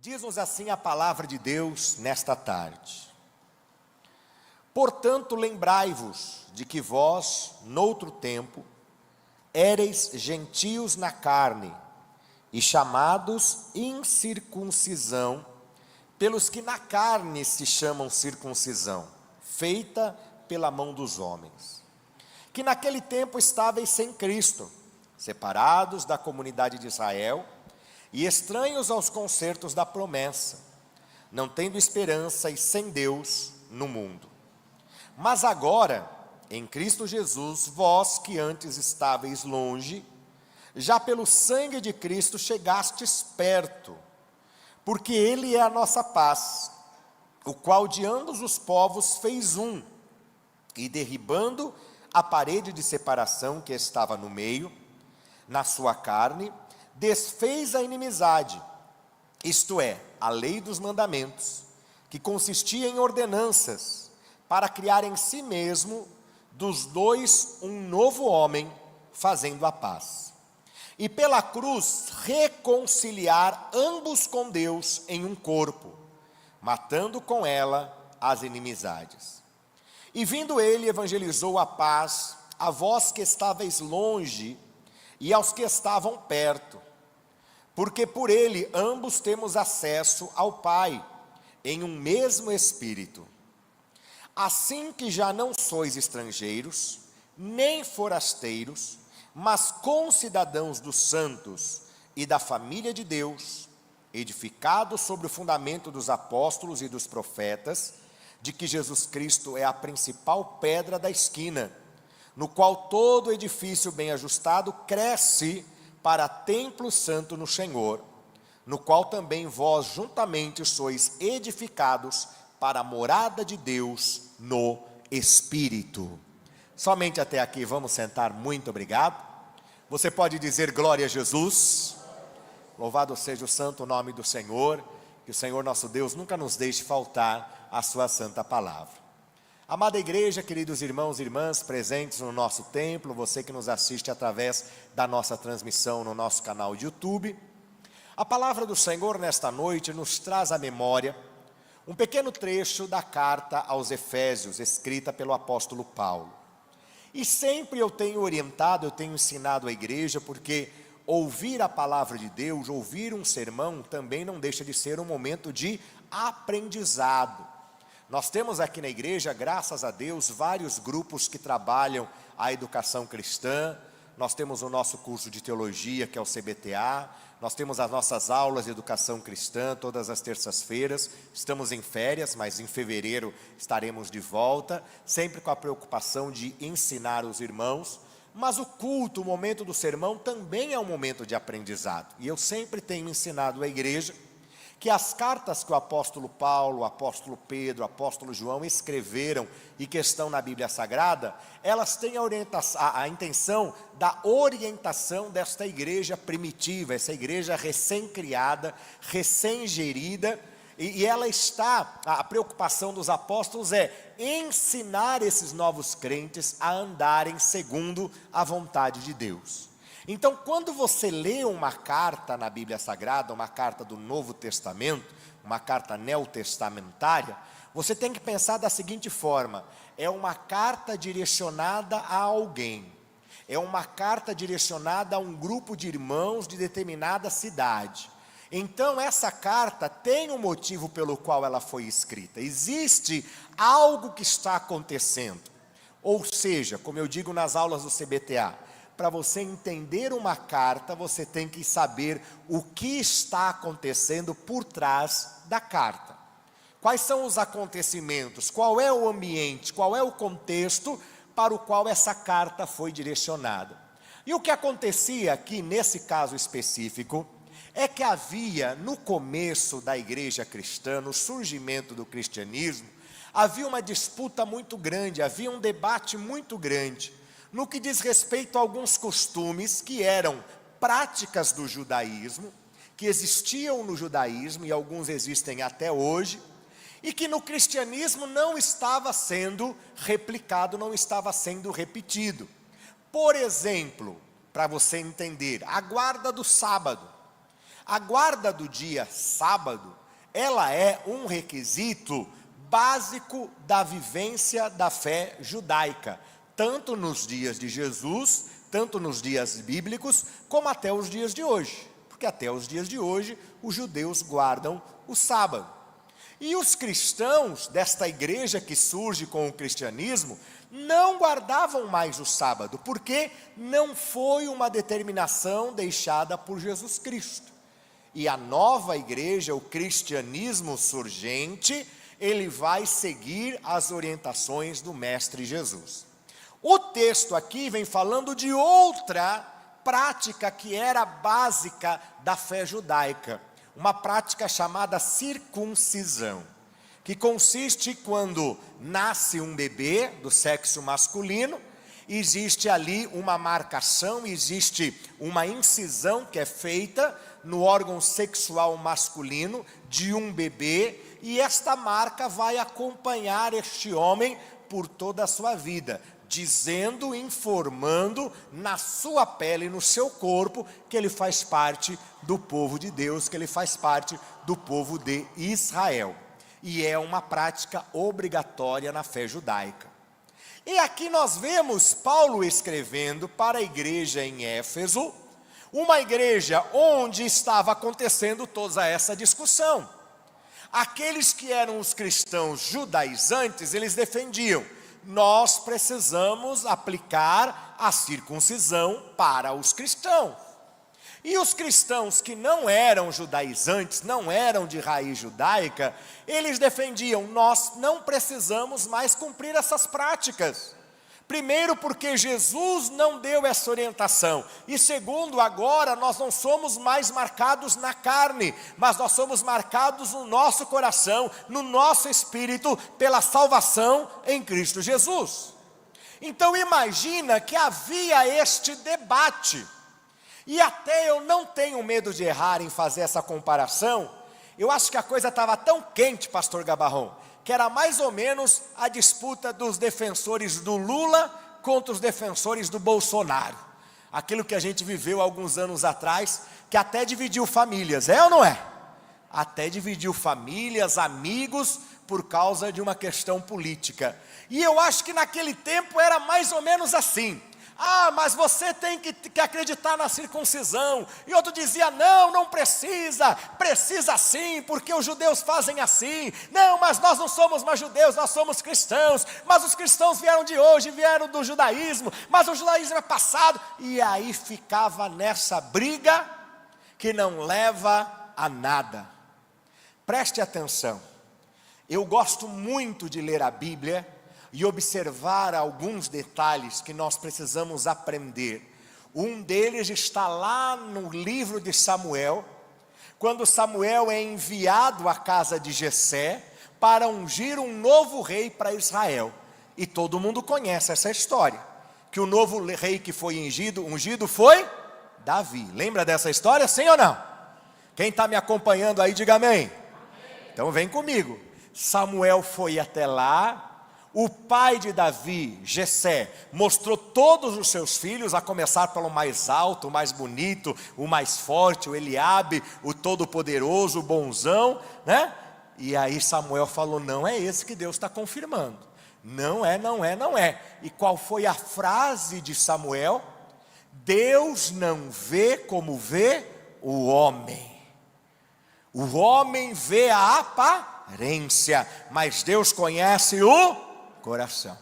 Diz-nos assim a palavra de Deus nesta tarde. Portanto, lembrai-vos de que vós, noutro tempo, éreis gentios na carne, e chamados incircuncisão, pelos que na carne se chamam circuncisão, feita pela mão dos homens. Que naquele tempo estáveis sem Cristo, separados da comunidade de Israel, e estranhos aos concertos da promessa, não tendo esperança e sem Deus no mundo. Mas agora, em Cristo Jesus, vós que antes estáveis longe, já pelo sangue de Cristo chegastes perto, porque Ele é a nossa paz, o qual de ambos os povos fez um, e derribando a parede de separação que estava no meio, na sua carne, desfez a inimizade, isto é, a lei dos mandamentos, que consistia em ordenanças, para criar em si mesmo, dos dois, um novo homem, fazendo a paz. E pela cruz, reconciliar ambos com Deus em um corpo, matando com ela as inimizades. E vindo ele, evangelizou a paz a vós que estáveis longe e aos que estavam perto, porque por ele ambos temos acesso ao Pai, em um mesmo Espírito. Assim que já não sois estrangeiros, nem forasteiros, mas concidadãos dos santos e da família de Deus, edificados sobre o fundamento dos apóstolos e dos profetas, de que Jesus Cristo é a principal pedra da esquina, no qual todo edifício bem ajustado cresce para templo santo no Senhor, no qual também vós juntamente sois edificados para a morada de Deus no Espírito. Somente até aqui, vamos sentar, muito obrigado. Você pode dizer glória a Jesus. Louvado seja o santo nome do Senhor, que o Senhor nosso Deus nunca nos deixe faltar a sua santa palavra. Amada igreja, queridos irmãos e irmãs presentes no nosso templo, você que nos assiste através da nossa transmissão no nosso canal de YouTube, a palavra do Senhor nesta noite nos traz à memória um pequeno trecho da carta aos Efésios, escrita pelo apóstolo Paulo. E sempre eu tenho orientado, eu tenho ensinado a igreja, porque ouvir a palavra de Deus, ouvir um sermão, também não deixa de ser um momento de aprendizado. Nós temos aqui na igreja, graças a Deus, vários grupos que trabalham a educação cristã. Nós temos o nosso curso de teologia, que é o CBTA. Nós temos as nossas aulas de educação cristã, todas as terças-feiras. Estamos em férias, mas em fevereiro estaremos de volta, sempre com a preocupação de ensinar os irmãos. Mas o culto, o momento do sermão, também é um momento de aprendizado. E eu sempre tenho ensinado à igreja que as cartas que o apóstolo Paulo, o apóstolo Pedro, o apóstolo João escreveram e que estão na Bíblia Sagrada, elas têm a intenção da orientação desta igreja primitiva, essa igreja recém-criada, recém-gerida, e ela está, a preocupação dos apóstolos é ensinar esses novos crentes a andarem segundo a vontade de Deus. Então, quando você lê uma carta na Bíblia Sagrada, uma carta do Novo Testamento, uma carta neotestamentária, você tem que pensar da seguinte forma: é uma carta direcionada a alguém, é uma carta direcionada a um grupo de irmãos de determinada cidade. Então, essa carta tem um motivo pelo qual ela foi escrita, existe algo que está acontecendo. Ou seja, como eu digo nas aulas do CBTA, para você entender uma carta, você tem que saber o que está acontecendo por trás da carta. Quais são os acontecimentos, qual é o ambiente, qual é o contexto para o qual essa carta foi direcionada. E o que acontecia aqui, nesse caso específico, é que havia no começo da igreja cristã, no surgimento do cristianismo, havia uma disputa muito grande, havia um debate muito grande, no que diz respeito a alguns costumes que eram práticas do judaísmo, que existiam no judaísmo e alguns existem até hoje, e que no cristianismo não estava sendo replicado, não estava sendo repetido. Por exemplo, para você entender, a guarda do sábado. A guarda do dia sábado, ela é um requisito básico da vivência da fé judaica, tanto nos dias de Jesus, tanto nos dias bíblicos, como até os dias de hoje. Porque até os dias de hoje, os judeus guardam o sábado. E os cristãos desta igreja que surge com o cristianismo, não guardavam mais o sábado, porque não foi uma determinação deixada por Jesus Cristo. E a nova igreja, o cristianismo surgente, ele vai seguir as orientações do Mestre Jesus. O texto aqui vem falando de outra prática que era básica da fé judaica, uma prática chamada circuncisão, que consiste quando nasce um bebê do sexo masculino, existe ali uma marcação, existe uma incisão que é feita no órgão sexual masculino de um bebê, e esta marca vai acompanhar este homem por toda a sua vida, dizendo, informando na sua pele, no seu corpo, que ele faz parte do povo de Deus, que ele faz parte do povo de Israel. E é uma prática obrigatória na fé judaica. E aqui nós vemos Paulo escrevendo para a igreja em Éfeso, uma igreja onde estava acontecendo toda essa discussão. Aqueles que eram os cristãos judaizantes, eles defendiam: nós precisamos aplicar a circuncisão para os cristãos. E os cristãos que não eram judaizantes, não eram de raiz judaica, eles defendiam: nós não precisamos mais cumprir essas práticas. Primeiro, porque Jesus não deu essa orientação. E segundo, agora nós não somos mais marcados na carne, mas nós somos marcados no nosso coração, no nosso espírito, pela salvação em Cristo Jesus. Então imagina que havia este debate. E até eu não tenho medo de errar em fazer essa comparação. Eu acho que a coisa estava tão quente, pastor Gabarrão, que era mais ou menos a disputa dos defensores do Lula contra os defensores do Bolsonaro. Aquilo que a gente viveu alguns anos atrás, que até dividiu famílias, é ou não é? Até dividiu famílias, amigos, por causa de uma questão política. E eu acho que naquele tempo era mais ou menos assim: ah, mas você tem que acreditar na circuncisão. E outro dizia: não, não precisa, precisa sim, porque os judeus fazem assim. Não, mas nós não somos mais judeus, nós somos cristãos. Mas os cristãos vieram de hoje, vieram do judaísmo, mas o judaísmo é passado. E aí ficava nessa briga que não leva a nada. Preste atenção, eu gosto muito de ler a Bíblia e observar alguns detalhes que nós precisamos aprender. Um deles está lá no livro de Samuel, quando Samuel é enviado à casa de Jessé para ungir um novo rei para Israel. E todo mundo conhece essa história, que o novo rei que foi ungido foi Davi. Lembra dessa história, sim ou não? Quem está me acompanhando aí, diga amém. Então vem comigo. Samuel foi até lá. O pai de Davi, Jessé, mostrou todos os seus filhos, a começar pelo mais alto, o mais bonito, o mais forte, o Eliabe, o todo-poderoso, o bonzão, né? E aí Samuel falou: não é esse que Deus está confirmando. Não é, não é, não é. E qual foi a frase de Samuel? Deus não vê como vê o homem. O homem vê a aparência, mas Deus conhece o coração.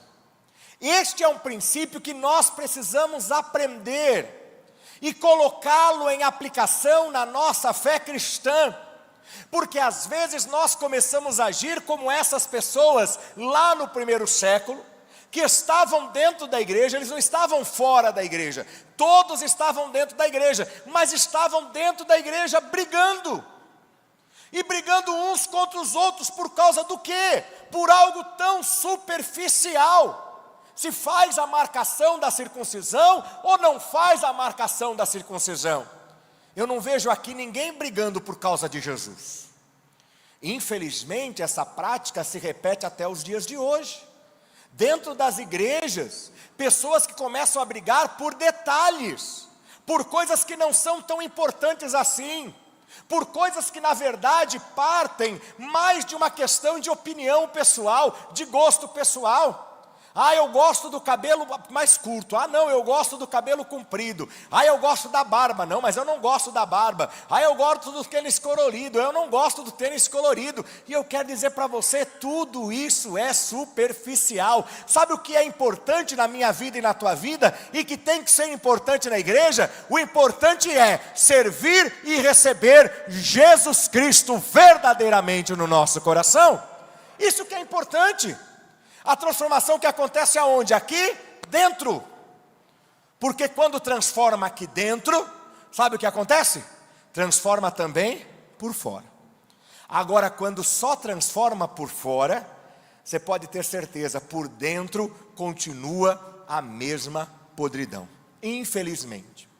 Este é um princípio que nós precisamos aprender e colocá-lo em aplicação na nossa fé cristã, porque às vezes nós começamos a agir como essas pessoas lá no primeiro século, que estavam dentro da igreja. Eles não estavam fora da igreja, todos estavam dentro da igreja, mas estavam dentro da igreja brigando. E brigando uns contra os outros por causa do quê? Por algo tão superficial. Se faz a marcação da circuncisão ou não faz a marcação da circuncisão? Eu não vejo aqui ninguém brigando por causa de Jesus. Infelizmente, essa prática se repete até os dias de hoje. Dentro das igrejas, pessoas que começam a brigar por detalhes, por coisas que não são tão importantes assim. por coisas que na verdade partem mais de uma questão de opinião pessoal, de gosto pessoal. Ah, eu gosto do cabelo mais curto. Ah, não, eu gosto do cabelo comprido. Ah, eu gosto da barba. Não, mas eu não gosto da barba. Ah, eu gosto do tênis colorido. Eu não gosto do tênis colorido. E eu quero dizer para você, tudo isso é superficial. Sabe o que é importante na minha vida e na tua vida? E que tem que ser importante na igreja? O importante é servir e receber Jesus Cristo verdadeiramente no nosso coração. Isso que é importante. A transformação que acontece aonde? Aqui dentro. Porque quando transforma aqui dentro, sabe o que acontece? Transforma também por fora. Agora, quando só transforma por fora, você pode ter certeza, por dentro continua a mesma podridão, infelizmente.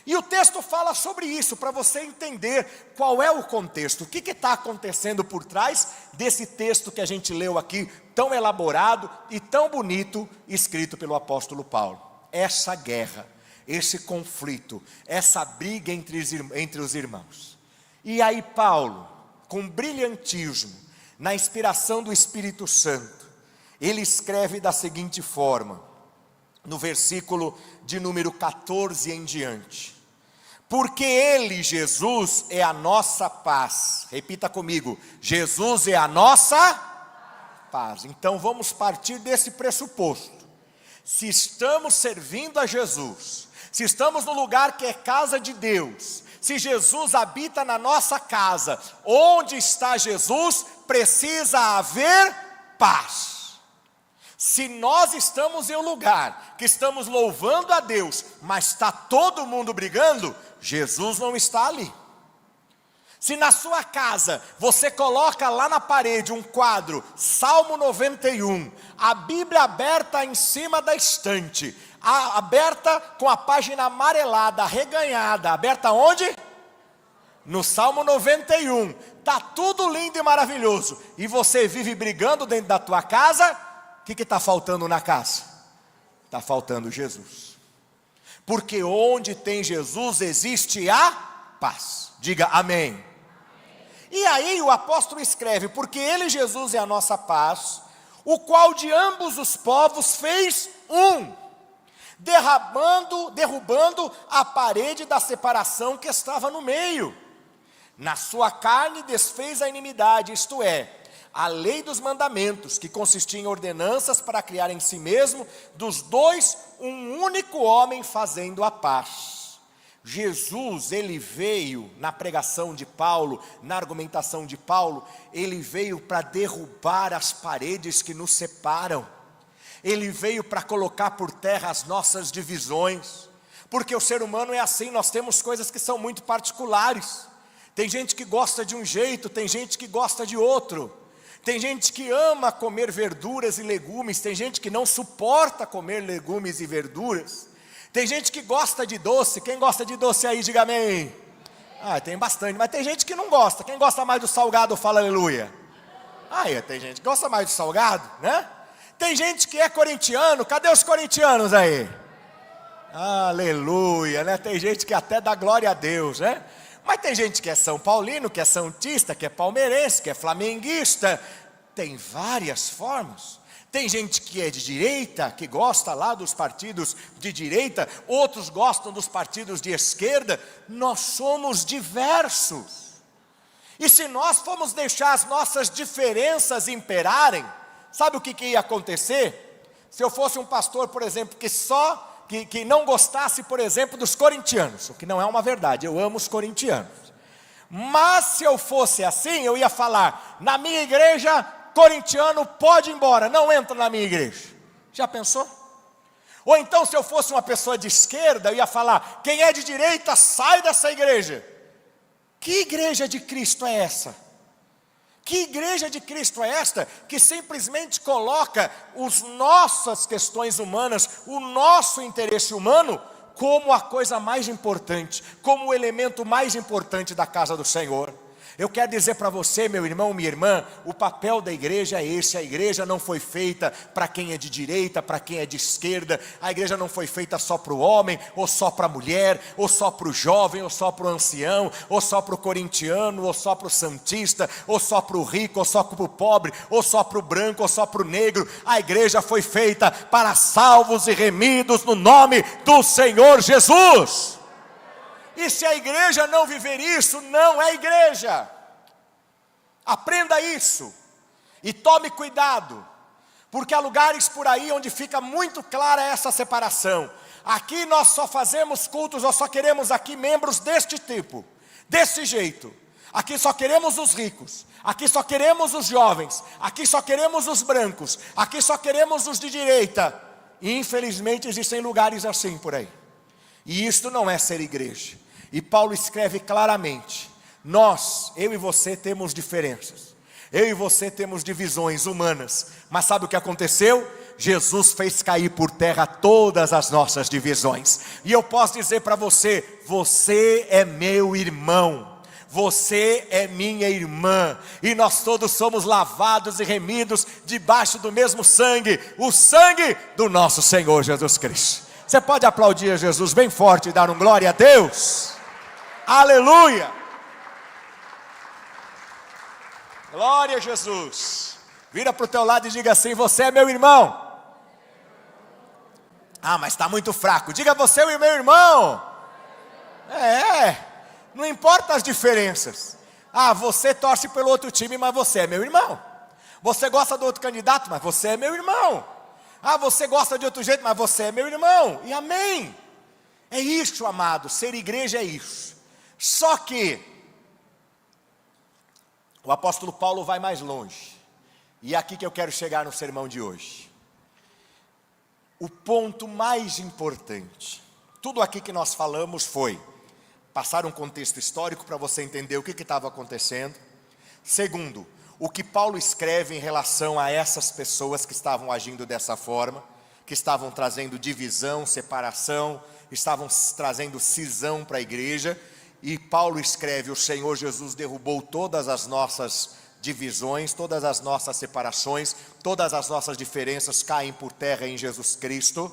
E o texto fala sobre isso, para você entender qual é o contexto, o que está acontecendo por trás desse texto que a gente leu aqui, tão elaborado e tão bonito, escrito pelo apóstolo Paulo. Essa guerra, esse conflito, essa briga entre os irmãos. E aí Paulo, com brilhantismo, na inspiração do Espírito Santo, ele escreve da seguinte forma, no versículo de número 14 em diante: porque Ele, Jesus, é a nossa paz. Repita comigo, Jesus é a nossa paz. Então vamos partir desse pressuposto. Se estamos servindo a Jesus, se estamos no lugar que é casa de Deus, se Jesus habita na nossa casa, onde está Jesus, precisa haver paz. Se nós estamos em um lugar que estamos louvando a Deus, mas está todo mundo brigando, Jesus não está ali. Se na sua casa você coloca lá na parede um quadro, Salmo 91, a Bíblia aberta em cima da estante, aberta com a página amarelada, arreganhada, aberta onde? No Salmo 91, está tudo lindo e maravilhoso, e você vive brigando dentro da tua casa, o que está faltando na casa? Está faltando Jesus. Porque onde tem Jesus existe a paz. Diga amém. Amém. E aí o apóstolo escreve, porque Ele, Jesus, é a nossa paz, o qual de ambos os povos fez um, derrubando a parede da separação que estava no meio. Na sua carne desfez a inimidade, isto é, a lei dos mandamentos, que consistia em ordenanças para criar em si mesmo, dos dois, um único homem fazendo a paz. Jesus, ele veio na pregação de Paulo, na argumentação de Paulo, ele veio para derrubar as paredes que nos separam. Ele veio para colocar por terra as nossas divisões. Porque o ser humano é assim, nós temos coisas que são muito particulares. Tem gente que gosta de um jeito, tem gente que gosta de outro. Tem gente que ama comer verduras e legumes, tem gente que não suporta comer legumes e verduras. Tem gente que gosta de doce, quem gosta de doce aí, diga amém. Ah, tem bastante, mas tem gente que não gosta. Quem gosta mais do salgado, fala aleluia. Aí, tem gente que gosta mais do salgado, né? Tem gente que é corintiano, cadê os corintianos aí? Aleluia, né? Tem gente que até dá glória a Deus, né? Mas tem gente que é São Paulino, que é santista, que é palmeirense, que é flamenguista. Tem várias formas. Tem gente que é de direita, que gosta lá dos partidos de direita. Outros gostam dos partidos de esquerda. Nós somos diversos. E se nós formos deixar as nossas diferenças imperarem, sabe o que ia acontecer? Se eu fosse um pastor, por exemplo, que não gostasse, por exemplo, dos corintianos, o que não é uma verdade, eu amo os corintianos. Mas se eu fosse assim, eu ia falar, na minha igreja, corintiano pode ir embora, não entra na minha igreja. Já pensou? Ou então se eu fosse uma pessoa de esquerda, eu ia falar, quem é de direita, sai dessa igreja. Que igreja de Cristo é essa? Que igreja de Cristo é esta que simplesmente coloca as nossas questões humanas, o nosso interesse humano, como a coisa mais importante, como o elemento mais importante da casa do Senhor? Eu quero dizer para você, meu irmão, minha irmã, o papel da igreja é esse. A igreja não foi feita para quem é de direita, para quem é de esquerda. A igreja não foi feita só para o homem, ou só para a mulher, ou só para o jovem, ou só para o ancião, ou só para o corintiano, ou só para o santista, ou só para o rico, ou só para o pobre, ou só para o branco, ou só para o negro. A igreja foi feita para salvos e remidos no nome do Senhor Jesus. E se a igreja não viver isso, não é igreja. Aprenda isso. E tome cuidado. Porque há lugares por aí onde fica muito clara essa separação. Aqui nós só fazemos cultos, nós só queremos aqui membros deste tipo. Desse jeito. Aqui só queremos os ricos. Aqui só queremos os jovens. Aqui só queremos os brancos. Aqui só queremos os de direita. E infelizmente existem lugares assim por aí. E isto não é ser igreja. E Paulo escreve claramente, nós, eu e você temos diferenças, eu e você temos divisões humanas, mas sabe o que aconteceu? Jesus fez cair por terra todas as nossas divisões, e eu posso dizer para você, você é meu irmão, você é minha irmã, e nós todos somos lavados e remidos debaixo do mesmo sangue, o sangue do nosso Senhor Jesus Cristo. Você pode aplaudir a Jesus bem forte e dar um glória a Deus? Aleluia! Glória a Jesus. Vira para o teu lado e diga assim, você é meu irmão. Ah, mas está muito fraco. Diga, você é meu irmão. Não importa as diferenças. Ah, você torce pelo outro time, mas você é meu irmão. Você gosta do outro candidato, mas você é meu irmão. Ah, você gosta de outro jeito, mas você é meu irmão. E amém. É isso, amado, ser igreja é isso. Só que o apóstolo Paulo vai mais longe. E é aqui que eu quero chegar no sermão de hoje. O ponto mais importante. Tudo aqui que nós falamos foi passar um contexto histórico para você entender o que estava acontecendo. Segundo, o que Paulo escreve em relação a essas pessoas que estavam agindo dessa forma, que estavam trazendo divisão, separação, estavam trazendo cisão para a igreja. E Paulo escreve, o Senhor Jesus derrubou todas as nossas divisões, todas as nossas separações, todas as nossas diferenças caem por terra em Jesus Cristo.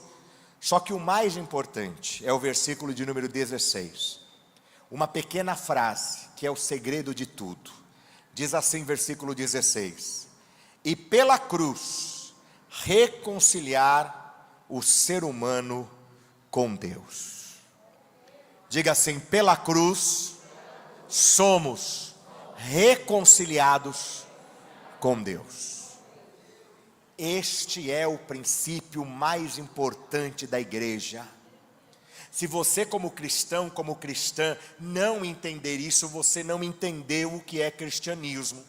Só que o mais importante é o versículo de número 16. Uma pequena frase, que é o segredo de tudo. Diz assim, versículo 16. E pela cruz, reconciliar o ser humano com Deus. Diga assim, pela cruz, somos reconciliados com Deus. Este é o princípio mais importante da igreja. Se você como cristão, como cristã, não entender isso, você não entendeu o que é cristianismo.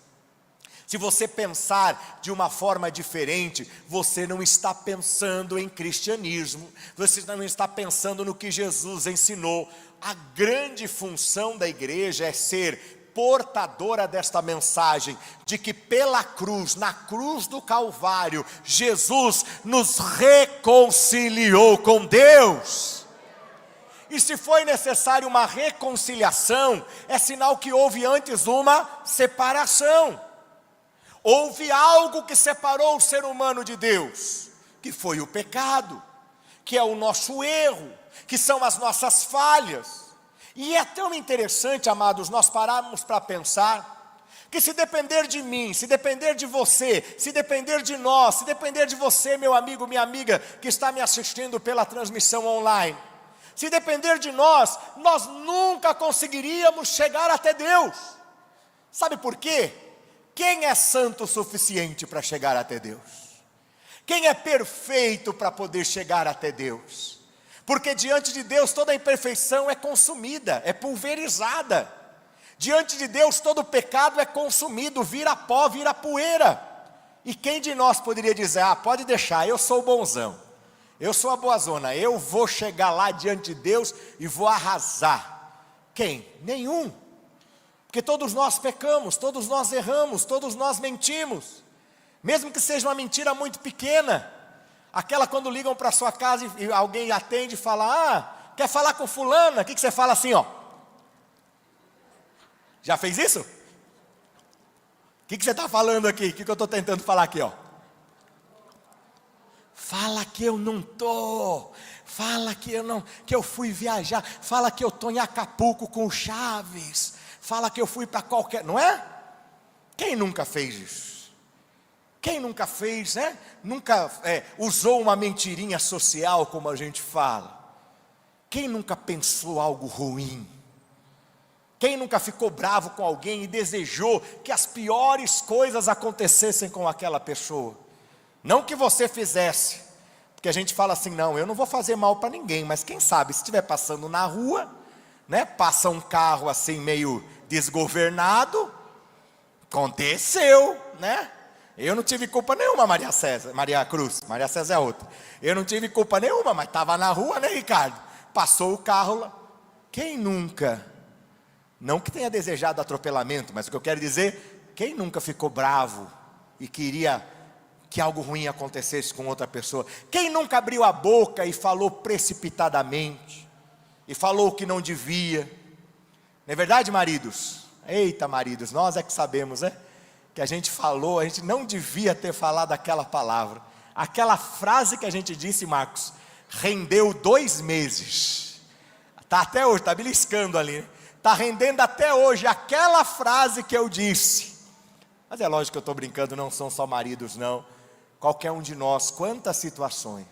Se você pensar de uma forma diferente, você não está pensando em cristianismo, você não está pensando no que Jesus ensinou. A grande função da igreja é ser portadora desta mensagem, de que pela cruz, na cruz do Calvário, Jesus nos reconciliou com Deus. E se foi necessário uma reconciliação, é sinal que houve antes uma separação. Houve algo que separou o ser humano de Deus, que foi o pecado, que é o nosso erro, que são as nossas falhas. E é tão interessante, amados, nós pararmos para pensar, que se depender de mim, se depender de você, se depender de nós, se depender de você, meu amigo, minha amiga, que está me assistindo pela transmissão online, se depender de nós, nós nunca conseguiríamos chegar até Deus. Sabe por quê? Quem é santo o suficiente para chegar até Deus? Quem é perfeito para poder chegar até Deus? Porque diante de Deus toda a imperfeição é consumida, é pulverizada. Diante de Deus todo pecado é consumido, vira pó, vira poeira. E quem de nós poderia dizer, pode deixar, eu sou o bonzão, eu sou a boazona, eu vou chegar lá diante de Deus e vou arrasar? Quem? Nenhum. Porque todos nós pecamos, todos nós erramos, todos nós mentimos. Mesmo que seja uma mentira muito pequena. Aquela quando ligam para sua casa e alguém atende e fala, quer falar com fulana? O que você fala assim, ó? Já fez isso? O que você está falando aqui? O que eu estou tentando falar aqui, ó? Fala que eu não tô. Fala que eu fui viajar. Fala que eu tô em Acapulco com o Chaves. Fala que eu fui para qualquer, não é? Quem nunca fez isso? Quem nunca fez, né? Nunca usou uma mentirinha social, como a gente fala? Quem nunca pensou algo ruim? Quem nunca ficou bravo com alguém e desejou que as piores coisas acontecessem com aquela pessoa? Não que você fizesse, porque a gente fala assim, não, eu não vou fazer mal para ninguém, mas quem sabe, se estiver passando na rua, né, passa um carro assim meio desgovernado, aconteceu, né? Eu não tive culpa nenhuma, Maria Cruz, Maria César é outra. Eu não tive culpa nenhuma, mas estava na rua, né, Ricardo? Passou o carro lá. Quem nunca, não que tenha desejado atropelamento, mas o que eu quero dizer, quem nunca ficou bravo e queria que algo ruim acontecesse com outra pessoa? Quem nunca abriu a boca e falou precipitadamente, e falou o que não devia? Não é verdade, maridos? Eita, maridos, nós é que sabemos, né? Que a gente falou, a gente não devia ter falado aquela palavra. Aquela frase que a gente disse, Marcos, rendeu 2 meses. Está até hoje, está beliscando ali, né? Está rendendo até hoje aquela frase que eu disse. Mas é lógico que eu estou brincando, não são só maridos não. Qualquer um de nós, quantas situações.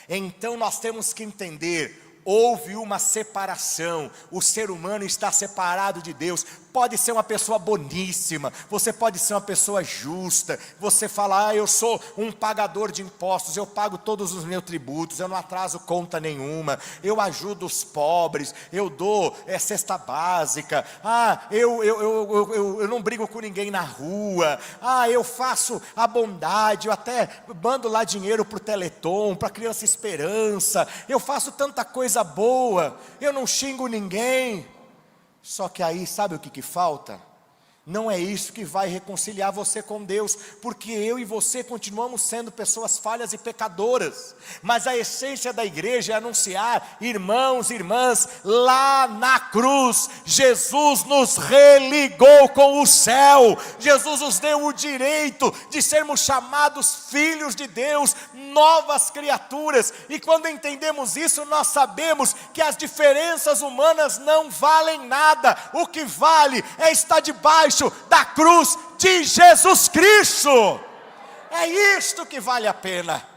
Então nós temos que entender, houve uma separação, o ser humano está separado de Deus. Pode ser uma pessoa boníssima, você pode ser uma pessoa justa, você fala, eu sou um pagador de impostos, eu pago todos os meus tributos, eu não atraso conta nenhuma, eu ajudo os pobres, eu dou cesta básica, eu não brigo com ninguém na rua, eu faço a bondade, eu até mando lá dinheiro para o Teleton, para a Criança Esperança, eu faço tanta coisa boa, eu não xingo ninguém. Só que aí, sabe o que falta? Não é isso que vai reconciliar você com Deus, porque eu e você continuamos sendo pessoas falhas e pecadoras, mas a essência da igreja é anunciar, irmãos e irmãs, lá na cruz, Jesus nos religou com o céu, Jesus nos deu o direito de sermos chamados filhos de Deus, novas criaturas, e quando entendemos isso, nós sabemos que as diferenças humanas não valem nada, o que vale é estar debaixo da cruz de Jesus Cristo. É isto que vale a pena.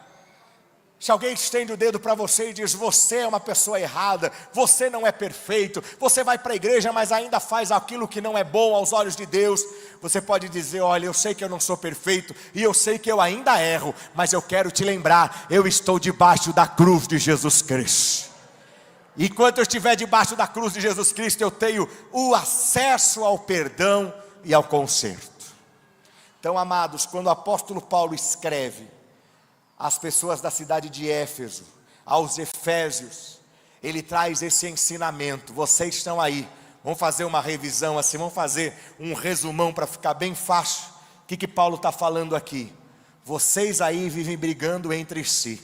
Se alguém estende o dedo para você e diz, você é uma pessoa errada, você não é perfeito, você vai para a igreja, mas ainda faz aquilo que não é bom aos olhos de Deus, você pode dizer, olha, eu sei que eu não sou perfeito, e eu sei que eu ainda erro, mas eu quero te lembrar, eu estou debaixo da cruz de Jesus Cristo. E enquanto eu estiver debaixo da cruz de Jesus Cristo, eu tenho o acesso ao perdão e ao conserto. Então, amados, quando o apóstolo Paulo escreve às pessoas da cidade de Éfeso, aos Efésios, ele traz esse ensinamento. Vocês estão aí, vamos fazer uma revisão assim, vamos fazer um resumão para ficar bem fácil. O que Paulo está falando aqui? Vocês aí vivem brigando entre si,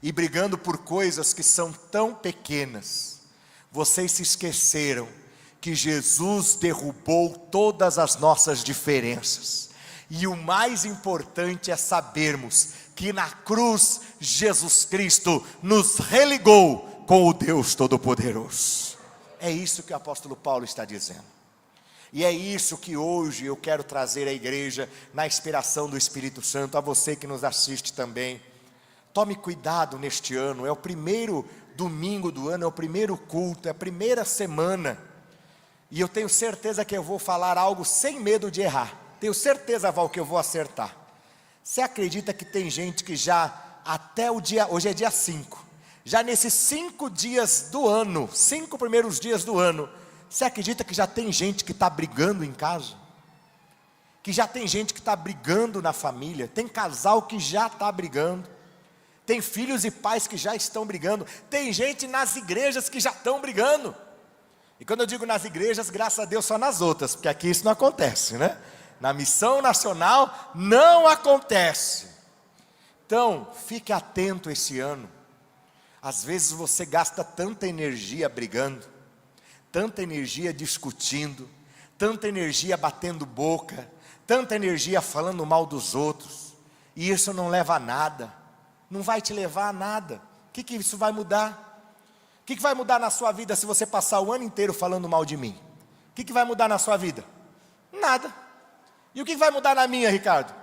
e brigando por coisas que são tão pequenas. Vocês se esqueceram que Jesus derrubou todas as nossas diferenças, e o mais importante é sabermos que na cruz Jesus Cristo nos religou com o Deus Todo-Poderoso. É isso que o apóstolo Paulo está dizendo, e é isso que hoje eu quero trazer à igreja, na inspiração do Espírito Santo, a você que nos assiste também. Tome cuidado neste ano, é o primeiro domingo do ano, é o primeiro culto, é a primeira semana, e eu tenho certeza que eu vou falar algo sem medo de errar, tenho certeza, Val, que eu vou acertar. Você acredita que tem gente que já, até o dia, hoje é dia 5, já nesses 5 dias do ano, 5 primeiros dias do ano, você acredita que já tem gente que está brigando em casa? Que já tem gente que está brigando na família, tem casal que já está brigando, tem filhos e pais que já estão brigando, tem gente nas igrejas que já estão brigando. E quando eu digo nas igrejas, graças a Deus só nas outras, porque aqui isso não acontece, né? Na missão nacional não acontece. Então, fique atento esse ano. Às vezes você gasta tanta energia brigando, tanta energia discutindo, tanta energia batendo boca, tanta energia falando mal dos outros, e isso não leva a nada, não vai te levar a nada. O que isso vai mudar? O que vai mudar na sua vida se você passar o ano inteiro falando mal de mim? O que vai mudar na sua vida? Nada. E o que vai mudar na minha, Ricardo?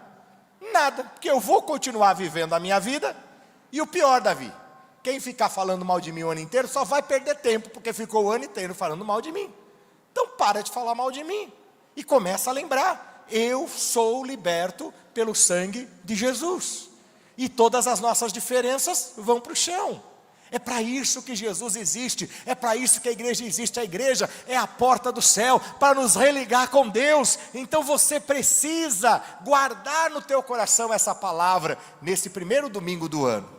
Nada, porque eu vou continuar vivendo a minha vida, e o pior, Davi, quem ficar falando mal de mim o ano inteiro só vai perder tempo, porque ficou o ano inteiro falando mal de mim. Então para de falar mal de mim, e começa a lembrar, eu sou liberto pelo sangue de Jesus, e todas as nossas diferenças vão para o chão. É para isso que Jesus existe, é para isso que a igreja existe. A igreja é a porta do céu, para nos religar com Deus. Então você precisa guardar no teu coração essa palavra, nesse primeiro domingo do ano.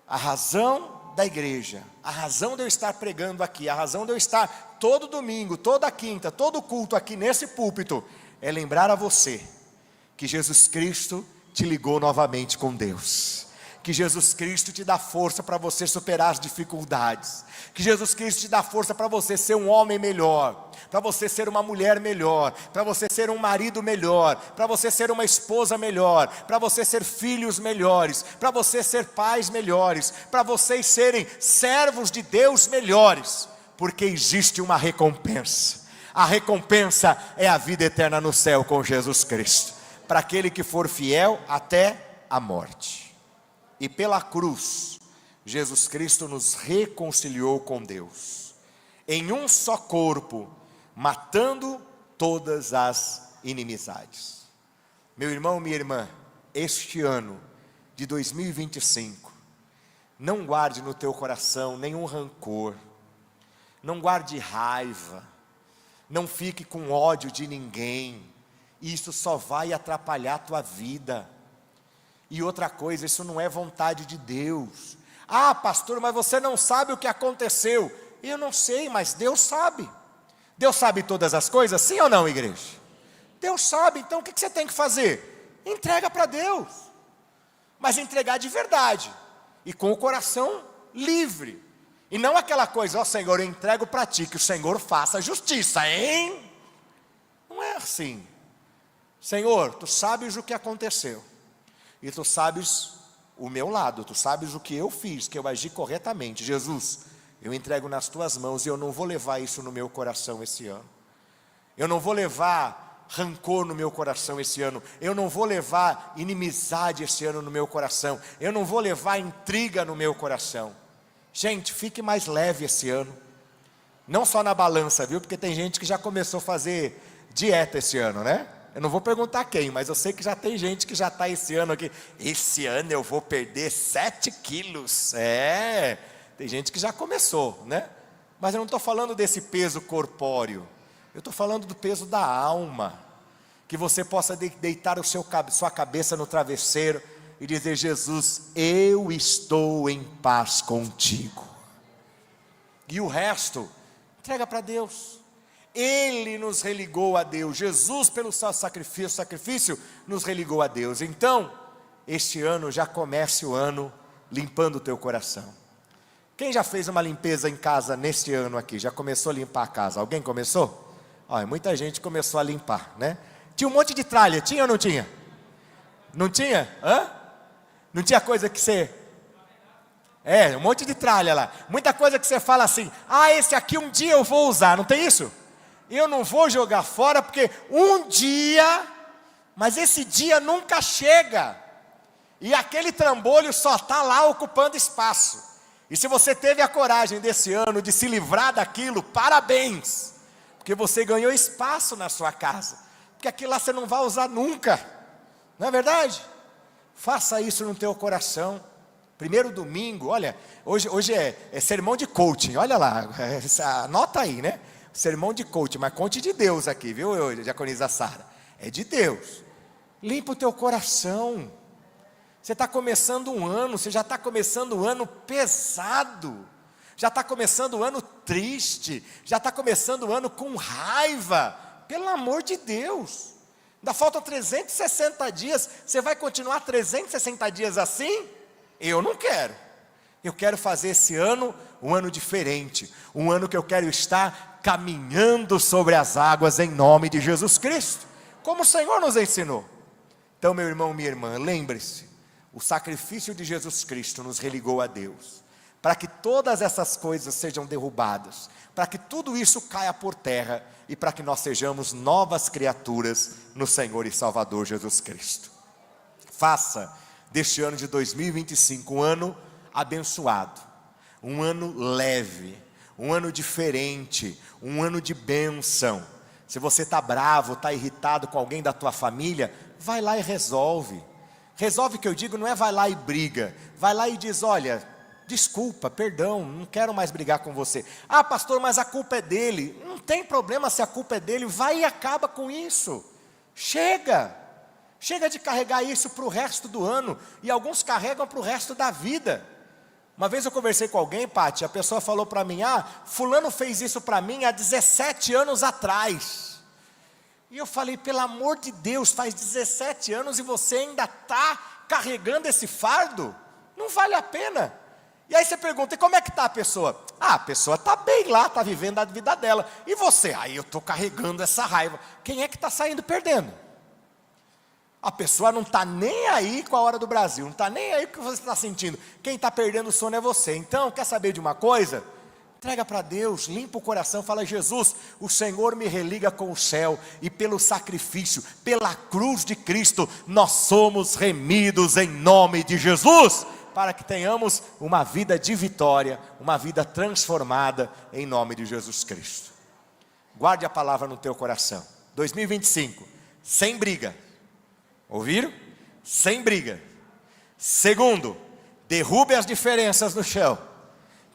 A razão da igreja, a razão de eu estar pregando aqui, a razão de eu estar todo domingo, toda quinta, todo culto aqui nesse púlpito, é lembrar a você, que Jesus Cristo te ligou novamente com Deus. Que Jesus Cristo te dá força para você superar as dificuldades. Que Jesus Cristo te dá força para você ser um homem melhor, para você ser uma mulher melhor, para você ser um marido melhor, para você ser uma esposa melhor, para você ser filhos melhores, para você ser pais melhores, para vocês serem servos de Deus melhores, porque existe uma recompensa. A recompensa é a vida eterna no céu com Jesus Cristo, para aquele que for fiel até a morte. E pela cruz, Jesus Cristo nos reconciliou com Deus, em um só corpo, matando todas as inimizades. Meu irmão, minha irmã, este ano de 2025, não guarde no teu coração nenhum rancor, não guarde raiva, não fique com ódio de ninguém, isso só vai atrapalhar a tua vida. E outra coisa, isso não é vontade de Deus. Ah, pastor, mas você não sabe o que aconteceu. Eu não sei, mas Deus sabe. Deus sabe todas as coisas, sim ou não, igreja? Deus sabe, então o que você tem que fazer? Entrega para Deus. Mas entregar de verdade, e com o coração livre. E não aquela coisa, ó Senhor, eu entrego para ti, que o Senhor faça justiça, hein? Não é assim. Senhor, tu sabes o que aconteceu. E tu sabes o meu lado, tu sabes o que eu fiz, que eu agi corretamente. Jesus, eu entrego nas tuas mãos, e eu não vou levar isso no meu coração esse ano. Eu não vou levar rancor no meu coração esse ano. Eu não vou levar inimizade esse ano no meu coração. Eu não vou levar intriga no meu coração. Gente, fique mais leve esse ano. Não só na balança, viu? Porque tem gente que já começou a fazer dieta esse ano, né? Eu não vou perguntar quem, mas eu sei que já tem gente que já está esse ano aqui. Esse ano eu vou perder 7 quilos. Tem gente que já começou, né? Mas eu não estou falando desse peso corpóreo. Eu estou falando do peso da alma. Que você possa deitar sua cabeça no travesseiro e dizer: Jesus, eu estou em paz contigo. E o resto, entrega para Deus. Ele nos religou a Deus. Jesus, pelo seu sacrifício, nos religou a Deus. Então, este ano já comece o ano limpando o teu coração. Quem já fez uma limpeza em casa neste ano aqui? Já começou a limpar a casa? Alguém começou? Olha, muita gente começou a limpar, né? Tinha um monte de tralha, tinha ou não tinha? Não tinha? Hã? Não tinha coisa que você... um monte de tralha lá. Muita coisa que você fala assim: ah, esse aqui um dia eu vou usar, não tem isso? Eu não vou jogar fora porque um dia, mas esse dia nunca chega. E aquele trambolho só está lá ocupando espaço. E se você teve a coragem desse ano de se livrar daquilo, parabéns. Porque você ganhou espaço na sua casa. Porque aquilo lá você não vai usar nunca. Não é verdade? Faça isso no teu coração. Primeiro domingo, olha, hoje é sermão de coaching, olha lá, anota aí, né? Sermão de coaching, mas conte de Deus aqui, viu, diaconisa Sara? É de Deus. Limpa o teu coração. Você está começando um ano, você já está começando um ano pesado, já está começando o ano triste, já está começando o ano com raiva. Pelo amor de Deus, ainda faltam 360 dias, você vai continuar 360 dias assim? Eu não quero. Eu quero fazer esse ano um ano diferente, um ano que eu quero estar caminhando sobre as águas em nome de Jesus Cristo. como o Senhor nos ensinou. Então, meu irmão, minha irmã, lembre-se, o sacrifício de Jesus Cristo nos religou a Deus, para que todas essas coisas sejam derrubadas, para que tudo isso caia por terra, e para que nós sejamos novas criaturas no Senhor e Salvador Jesus Cristo. Faça deste ano de 2025 um ano abençoado, um ano leve, um ano diferente, um ano de bênção. Se você está bravo, está irritado com alguém da tua família, vai lá e resolve. Resolve, que eu digo, não é vai lá e briga, vai lá e diz: olha, desculpa, perdão, não quero mais brigar com você. Ah, pastor, mas a culpa é dele. Não tem problema se a culpa é dele, vai e acaba com isso. Chega de carregar isso para o resto do ano, e alguns carregam para o resto da vida. Uma vez eu conversei com alguém, Pati, a pessoa falou para mim: fulano fez isso para mim há 17 anos atrás. E eu falei: pelo amor de Deus, faz 17 anos e você ainda está carregando esse fardo? Não vale a pena. E aí você pergunta: e como é que está a pessoa? A pessoa está bem lá, está vivendo a vida dela. E você? Aí eu estou carregando essa raiva. Quem é que está saindo perdendo? A pessoa não está nem aí com a hora do Brasil, não está nem aí com o que você está sentindo. Quem está perdendo o sono é você. Então, quer saber de uma coisa? Entrega para Deus, limpa o coração, fala: Jesus, o Senhor me religa com o céu, e pelo sacrifício, pela cruz de Cristo, nós somos remidos em nome de Jesus, para que tenhamos uma vida de vitória, uma vida transformada em nome de Jesus Cristo. Guarde a palavra no teu coração. 2025, sem briga. Ouviram? Sem briga. Segundo, derrube as diferenças no chão.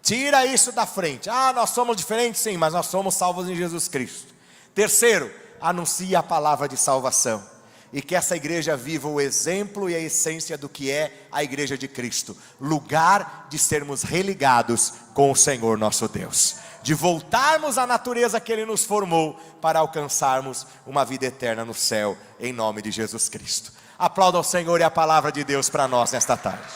Tira isso da frente. Nós somos diferentes, sim, mas nós somos salvos em Jesus Cristo. Terceiro, anuncie a palavra de salvação, e que essa igreja viva o exemplo e a essência do que é a igreja de Cristo, lugar de sermos religados com o Senhor nosso Deus, de voltarmos à natureza que Ele nos formou, para alcançarmos uma vida eterna no céu, em nome de Jesus Cristo. Aplauda ao Senhor e a palavra de Deus para nós nesta tarde.